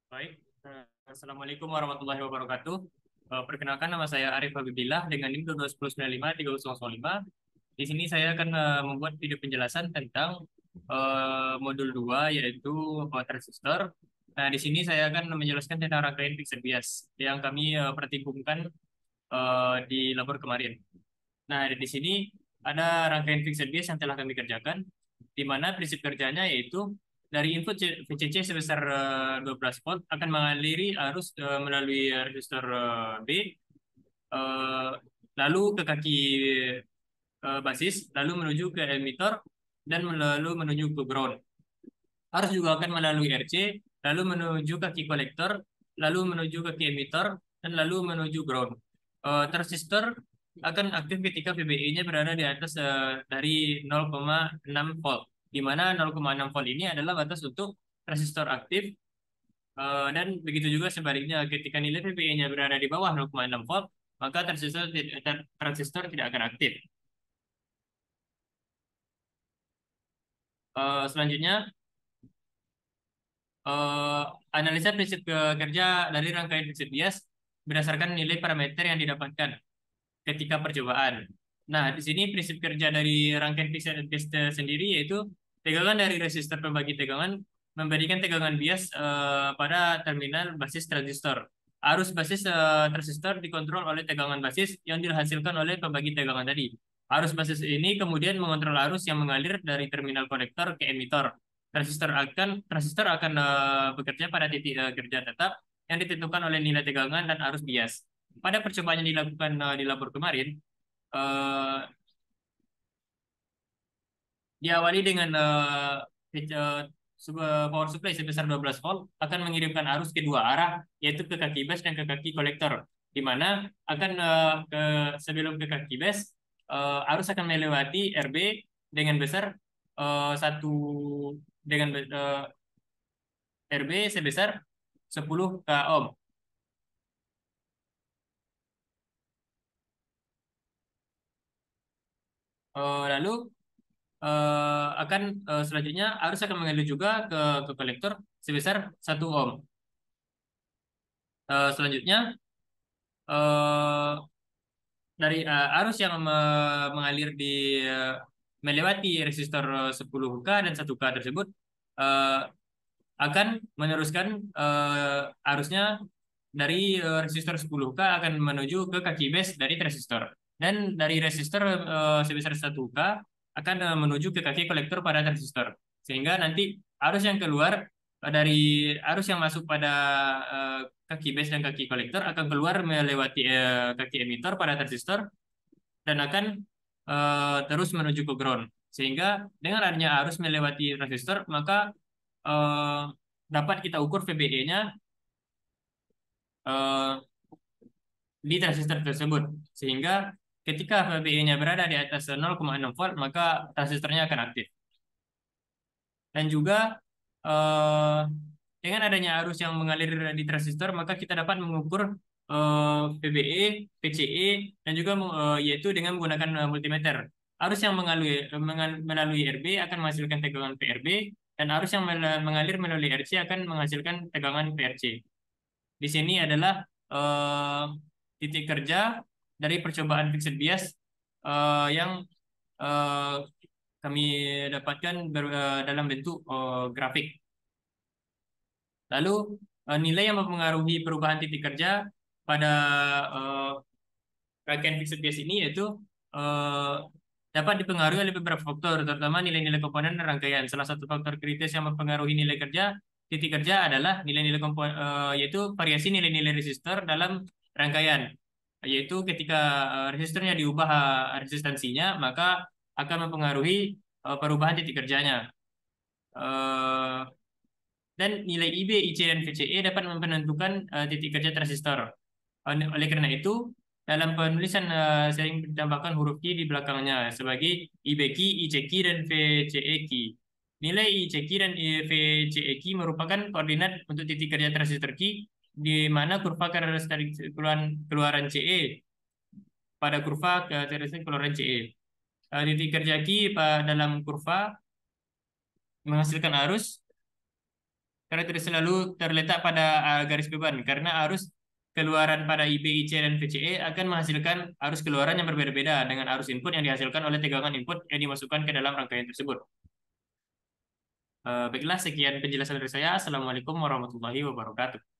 Baik, Assalamualaikum warahmatullahi wabarakatuh. Perkenalkan nama saya Arif Habibillah dengan NIM 121953005. Di sini saya akan membuat video penjelasan tentang modul 2 yaitu transistor. Nah, di sini saya akan menjelaskan tentang rangkaian fixed bias yang kami pertimbangkan di labor kemarin. Nah, di sini ada rangkaian fixed bias yang telah kami kerjakan, di mana prinsip kerjanya yaitu dari input VCC sebesar 12 volt akan mengaliri arus melalui resistor B, eh, lalu ke kaki basis, lalu menuju ke emitter, dan lalu menuju ke ground. Arus juga akan melalui RC, lalu menuju kaki kolektor, lalu menuju kaki emitter, dan lalu menuju ground. Transistor akan aktif ketika VBE-nya berada di atas dari 0,6 volt, di mana 0,6 volt ini adalah batas untuk transistor aktif, dan begitu juga sebaliknya ketika nilai VBE-nya berada di bawah 0,6 volt, maka transistor tidak akan aktif. Selanjutnya, eh, analisa prinsip kerja dari rangkaian prinsip bias berdasarkan nilai parameter yang didapatkan ketika percobaan. Nah, di sini prinsip kerja dari rangkaian prinsip bias sendiri yaitu tegangan dari resistor pembagi tegangan memberikan tegangan bias pada terminal basis transistor. Arus basis transistor dikontrol oleh tegangan basis yang dihasilkan oleh pembagi tegangan tadi. Arus basis ini kemudian mengontrol arus yang mengalir dari terminal konektor ke emitor. Transistor akan bekerja pada titik kerja tetap yang ditentukan oleh nilai tegangan dan arus bias. Pada percobaan yang dilakukan di labor kemarin, eh, diawali dengan sebuah power supply sebesar 12 volt akan mengirimkan arus ke dua arah, yaitu ke kaki base dan ke kaki kolektor, di mana akan sebelum ke kaki base, arus akan melewati RB dengan besar satu dengan RB sebesar 10 k ohm. Lalu akan selanjutnya arus akan mengalir juga ke kolektor sebesar 1 ohm. Selanjutnya eh, dari arus yang mengalir melewati resistor 10K dan 1K tersebut eh, akan meneruskan arusnya dari resistor 10K akan menuju ke kaki base dari transistor, dan dari resistor sebesar 1K akan menuju ke kaki kolektor pada transistor, sehingga nanti arus yang keluar dari arus yang masuk pada eh, kaki base dan kaki kolektor akan keluar melewati kaki emitter pada transistor dan akan terus menuju ke ground, sehingga dengan adanya arus melewati transistor maka eh, dapat kita ukur VBE-nya di transistor tersebut, sehingga ketika VBE-nya berada di atas 0,6 volt maka transistornya akan aktif. Dan juga eh, dengan adanya arus yang mengalir di transistor maka kita dapat mengukur VBE, VCE, dan juga yaitu dengan menggunakan multimeter. Arus yang melalui RB akan menghasilkan tegangan PRB, dan arus yang mengalir melalui RC akan menghasilkan tegangan PRC. Di sini adalah eh, titik kerja dari percobaan fixed bias yang eh, kami dapatkan dalam bentuk grafik. Lalu nilai yang mempengaruhi perubahan titik kerja pada eh, rangkaian fixed bias ini yaitu eh, dapat dipengaruhi oleh beberapa faktor, terutama nilai-nilai komponen dan rangkaian. Salah satu faktor kritis yang mempengaruhi nilai kerja titik kerja adalah nilai-nilai komponen, yaitu variasi nilai-nilai resistor dalam rangkaian. Yaitu ketika resistornya diubah resistansinya, maka akan mempengaruhi perubahan titik kerjanya. Eh, dan nilai IB, IC, dan VCE dapat menentukan titik kerja transistor. Oleh karena itu, dalam penulisan sering ditambahkan huruf Q di belakangnya sebagai IB key, IC key, dan VCE key. Nilai IC key dan VCE key merupakan koordinat untuk titik kerja transistor key, di mana kurva karakteristik keluaran CE pada kurva karakteristik keluaran CE. Titik kerja key dalam kurva menghasilkan arus karena tidak selalu terletak pada garis beban, karena arus keluaran pada IB, IC, dan VCE akan menghasilkan arus keluaran yang berbeda-beda dengan arus input yang dihasilkan oleh tegangan input yang dimasukkan ke dalam rangkaian tersebut. Baiklah, sekian penjelasan dari saya. Assalamualaikum warahmatullahi wabarakatuh.